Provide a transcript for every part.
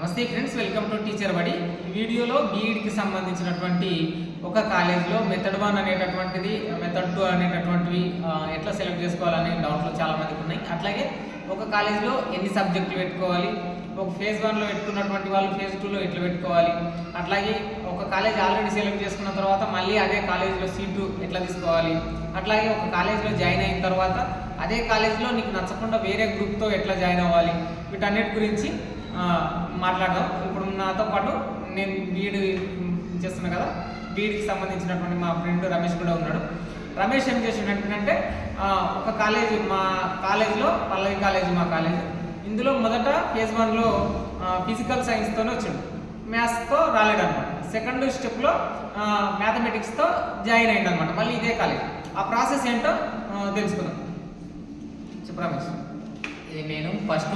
నమస్తే friends, welcome to teacher బడి. ఈ వీడియోలో బీఈడికి సంబంధించినటువంటి ఒక కాలేజ్లో మెథడ్ 1 అనేటటువంటిది, మెథడ్ 2 అనేటటువంటివి ఎట్లా సెలెక్ట్ చేసుకోవాలనే డౌట్లు చాలా మందికి ఉన్నాయి. అట్లాగే ఒక కాలేజ్లో ఎన్ని సబ్జెక్టులు పెట్టుకోవాలి, ఒక ఫేజ్ 1లో పెట్టుకున్నటువంటి వాళ్ళు ఫేజ్ 2లో ఎట్లా పెట్టుకోవాలి, అట్లాగే ఒక కాలేజ్ ఆల్రెడీ సెలెక్ట్ చేసుకున్న తర్వాత మళ్ళీ అదే కాలేజ్లో సీటు ఎట్లా తీసుకోవాలి, అట్లాగే ఒక కాలేజ్లో జాయిన్ అయిన తర్వాత అదే కాలేజ్లో నీకు నచ్చకుండా వేరే గ్రూప్తో ఎట్లా జాయిన్ అవ్వాలి, వీటన్నిటి గురించి మాట్లాడదాం. ఇప్పుడు నాతో పాటు నేను బీఈడి చేస్తున్నా కదా, బీఈడికి సంబంధించినటువంటి మా ఫ్రెండ్ రమేష్ కూడా ఉన్నాడు. రమేష్ ఏం చేసినట్టు ఒక కాలేజీ, మా కాలేజ్లో పల్లవి కాలేజీ మా కాలేజ్, ఇందులో మొదట ఫేజ్ 1లో ఫిజికల్ సైన్స్తోనే వచ్చాడు, మ్యాథ్స్తో రాలేడనమాట. సెకండ్ స్టెప్లో మ్యాథమెటిక్స్తో జాయిన్ అయ్యింది అనమాట. మళ్ళీ ఇదే కాలేజ్. ఆ ప్రాసెస్ ఏంటో తెలుసుకుందాం. చెప్పు రమేష్. నేను ఫస్ట్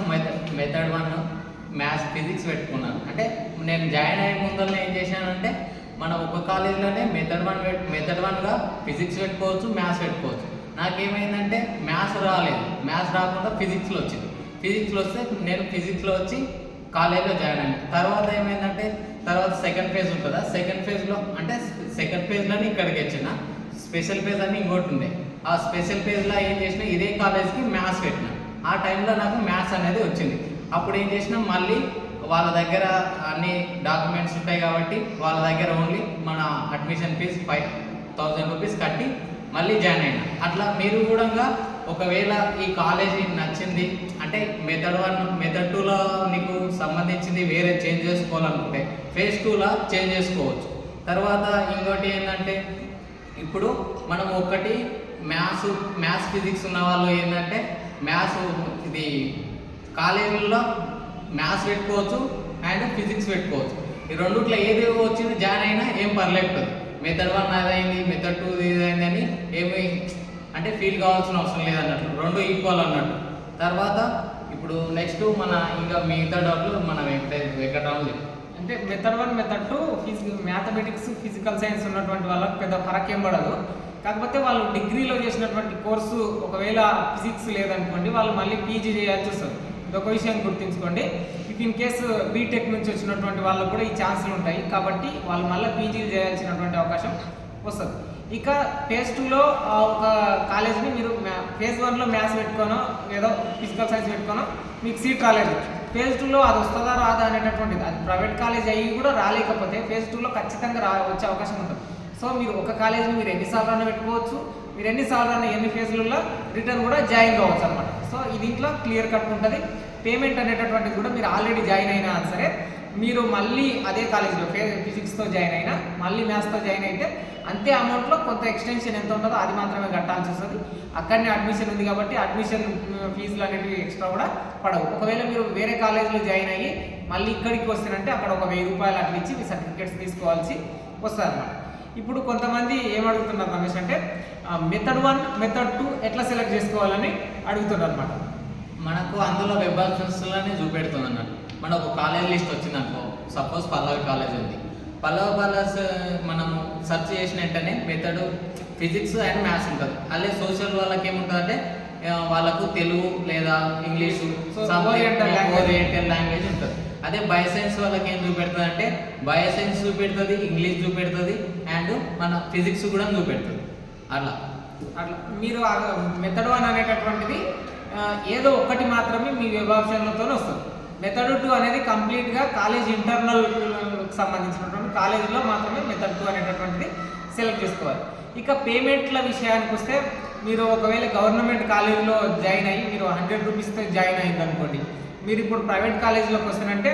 మెథడ్ 1 మ్యాథ్స్ ఫిజిక్స్ పెట్టుకున్నాను. అంటే నేను జాయిన్ అయ్యే ముందరనే ఏం చేశానంటే, మనం ఒక కాలేజీలోనే మెథడ్ 1గా ఫిజిక్స్ పెట్టుకోవచ్చు, మ్యాథ్స్ పెట్టుకోవచ్చు. నాకేమైందంటే మ్యాథ్స్ రాలేదు, మ్యాథ్స్ రాకుండా ఫిజిక్స్లో వచ్చింది. ఫిజిక్స్లో వస్తే నేను ఫిజిక్స్లో వచ్చి కాలేజీలో జాయిన్ అయ్యాను. తర్వాత ఏమైందంటే, తర్వాత సెకండ్ ఫేజ్ ఉంటుందా, సెకండ్ ఫేజ్లోనే ఇక్కడికి వచ్చిన స్పెషల్ ఫేజ్ అని ఇంకోటి ఉండే. ఆ స్పెషల్ ఫేజ్లో ఏం చేసినా ఇదే కాలేజ్కి మ్యాథ్స్ పెట్టిన. ఆ టైంలో నాకు మ్యాథ్స్ అనేది వచ్చింది. అప్పుడు ఏం చేసినా మళ్ళీ వాళ్ళ దగ్గర అన్ని డాక్యుమెంట్స్ ఉంటాయి కాబట్టి వాళ్ళ దగ్గర ఓన్లీ మన అడ్మిషన్ ఫీజు 5,000 రూపీస్ కట్టి మళ్ళీ జాయిన్ అయినా. అట్లా మీరు కూడా ఒకవేళ ఈ కాలేజీ నచ్చింది అంటే మెథడ్ 1 మెథడ్ 2లో నీకు సంబంధించింది వేరే చేంజ్ చేసుకోవాలనుకుంటే ఫేజ్ 2లో చేంజ్ చేసుకోవచ్చు. తర్వాత ఇంకోటి ఏంటంటే, ఇప్పుడు మనం ఒకటి మ్యాథ్స్ ఫిజిక్స్ ఉన్న వాళ్ళు ఏంటంటే, మ్యాథ్స్ ఇది కాలేజీల్లో మ్యాథ్స్ పెట్టుకోవచ్చు అండ్ ఫిజిక్స్ పెట్టుకోవచ్చు. ఈ రెండుట్లో ఏది వచ్చింది జాయిన్ అయినా ఏం పర్లేదు. మెథడ్ 1 అదైంది, మెథడ్ 2 ఇదైంది అని ఏమి అంటే ఫీల్ కావాల్సిన అవసరం లేదన్నట్టు, రెండు ఈక్వల్ అన్నట్టు. తర్వాత ఇప్పుడు నెక్స్ట్ మన ఇంకా మిగతా డౌట్లు మనం వెంకటరావు. అంటే method 1 method 2 mathematics physical science ఉన్నటువంటి వాళ్ళకి పెద్ద ఫరక్ ఏం పడదు. కాకపోతే వాళ్ళు డిగ్రీలో చేసినటువంటి కోర్సు ఒకవేళ ఫిజిక్స్ లేదనుకోండి, వాళ్ళు మళ్ళీ పీజీ చేయాల్సి వస్తుంది. ఇదొక విషయం గుర్తుంచుకోండి. ఇఫ్ ఇన్ కేసు బీటెక్ నుంచి వచ్చినటువంటి వాళ్ళకు కూడా ఈ ఛాన్సులు ఉంటాయి కాబట్టి వాళ్ళు మళ్ళీ పీజీలు చేయాల్సినటువంటి అవకాశం వస్తుంది. ఇక ఫేజ్ 2లో ఒక కాలేజీని మీరు ఫేజ్ 1లో మ్యాథ్స్ పెట్టుకోనో ఏదో ఫిజికల్ సైన్స్ పెట్టుకోనో మీకు సీట్ రాలేదు, ఫేజ్ 2లో అది వస్తుందా రాదా అనేటటువంటిది, అది ప్రైవేట్ కాలేజ్ అయ్యి కూడా రాలేకపోతే ఫేజ్ 2లో ఖచ్చితంగా వచ్చే అవకాశం ఉంటుంది. సో మీరు ఒక కాలేజీని మీరు ఎన్నిసార్లు అన్న పెట్టుకోవచ్చు, మీరు ఎన్నిసార్లు అన్న ఎన్ని ఫేజ్లలో రిటర్న్ కూడా జాయిన్ కావచ్చు అనమాట. సో ఇది ఇంట్లో క్లియర్ కట్ ఉంటుంది. పేమెంట్ అనేటటువంటిది కూడా మీరు ఆల్రెడీ జాయిన్ అయినా సరే మీరు మళ్ళీ అదే కాలేజీలో ఫిజిక్స్తో జాయిన్ అయినా మళ్ళీ మ్యాథ్స్తో జాయిన్ అయితే అంతే అమౌంట్లో కొంత ఎక్స్టెన్షన్ ఎంత ఉంటుందో అది మాత్రమే కట్టాల్సి వస్తుంది. అక్కడనే అడ్మిషన్ ఉంది కాబట్టి అడ్మిషన్ ఫీజులు అనేవి ఎక్స్ట్రా కూడా పడవు. ఒకవేళ మీరు వేరే కాలేజీలో జాయిన్ అయ్యి మళ్ళీ ఇక్కడికి వస్తారంటే అక్కడ ఒక 1000 రూపాయలు అట్లా ఇచ్చి మీ సర్టిఫికేట్స్ తీసుకోవాల్సి వస్తుంది అన్నమాట. ఇప్పుడు కొంతమంది ఏమడుగుతున్నారు రమేష్ అంటే, మెథడ్ 1 మెథడ్ 2 ఎట్లా సెలెక్ట్ చేసుకోవాలని అడుగుతున్నారు అనమాట. మనకు అందులో వెబ్ ఆప్షన్స్లోనే చూపెడుతుంది అన్నట్టు. మనకు ఒక కాలేజ్ లిస్ట్ వచ్చింది అనుకో, సపోజ్ పల్లవి కాలేజ్ ఉంది. పల్లవి కాలేజ్ మనము సెర్చ్ చేసిన వెంటనే మెథడ్ ఫిజిక్స్ అండ్ మ్యాథ్స్ ఉంటుంది. అదే సోషల్ వాళ్ళకి ఏముంటుంది అంటే వాళ్ళకు తెలుగు లేదా ఇంగ్లీషు ఓరియంటల్ లాంగ్వేజ్ ఉంటుంది. అదే బయోసైన్స్ వాళ్ళకి ఏం చూపెడుతుంది అంటే బయోసైన్స్ చూపెడుతుంది, ఇంగ్లీష్ చూపెడుతుంది అండ్ మన ఫిజిక్స్ కూడా చూపెడుతుంది. అట్లా మీరు మెథడ్ 1 అనేటటువంటిది ఏదో ఒకటి మాత్రమే మీ వెబ్ ఆప్షన్లతో వస్తుంది. మెథడ్ 2 అనేది కంప్లీట్గా కాలేజ్ ఇంటర్నల్ సంబంధించినటువంటి కాలేజీలో మాత్రమే మెథడ్ 2 అనేటటువంటిది సెలెక్ట్ చేసుకోవాలి. ఇక పేమెంట్ల విషయానికి వస్తే, మీరు ఒకవేళ గవర్నమెంట్ కాలేజీలో జాయిన్ అయ్యి మీరు 100 రూపీస్తో జాయిన్ అయ్యింది అనుకోండి, మీరు ఇప్పుడు ప్రైవేట్ కాలేజీలోకి వస్తానంటే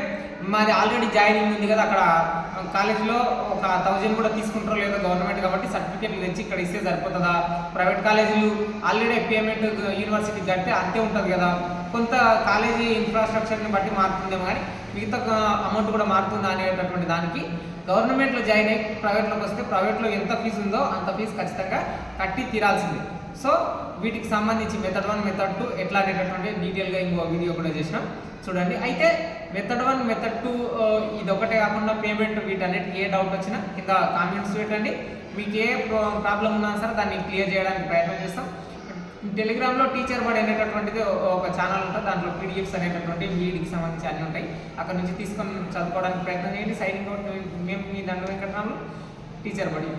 మాది ఆల్రెడీ జాయినింగ్ ఉంది కదా, అక్కడ కాలేజీలో ఒక 1000 కూడా తీసుకుంటారో లేదో గవర్నమెంట్ కాబట్టి సర్టిఫికేట్లు తెచ్చి ఇక్కడ ఇస్తే సరిపోతుందా? ప్రైవేట్ కాలేజీలు ఆల్రెడీ పేమెంట్ యూనివర్సిటీకి కడితే అంతే ఉంటుంది కదా, కొంత కాలేజీ ఇన్ఫ్రాస్ట్రక్చర్ని బట్టి మారుతుందేమో కానీ మిగతా అమౌంట్ కూడా మారుతుందా అనేటటువంటి దానికి గవర్నమెంట్లో జాయిన్ అయ్యి ప్రైవేట్లోకి వస్తే ప్రైవేట్లో ఎంత ఫీజు ఉందో అంత ఫీజు ఖచ్చితంగా కట్టి తీరాల్సిందే. సో వీటికి సంబంధించి మెథడ్ 1 మెథడ్ 2 ఎట్లా అనేటటువంటి డీటెయిల్గా ఇంకో వీడియో కూడా చేసినాం, చూడండి. అయితే మెథడ్ 1 మెథడ్ 2 ఇదొకటే కాకుండా పేమెంట్ వీటన్నిటికి ఏ డౌట్ వచ్చినా కింద కామెంట్స్ పెట్టండి. మీకు ఏ ప్రాబ్లం ఉన్నా సరే దాన్ని క్లియర్ చేయడానికి ప్రయత్నం చేస్తాం. టెలిగ్రామ్లో టీచర్ బడి అనేటటువంటిది ఒక ఛానల్ ఉంటుంది. దాంట్లో పీడిఎఫ్స్ అనేటటువంటి వీడికి సంబంధించి అన్నీ ఉంటాయి. అక్కడ నుంచి తీసుకొని చదువుకోవడానికి ప్రయత్నం చేయండి. సైనింగ్ అవుట్ మేము మీ దండ వెంకటరాములు, టీచర్ బడి.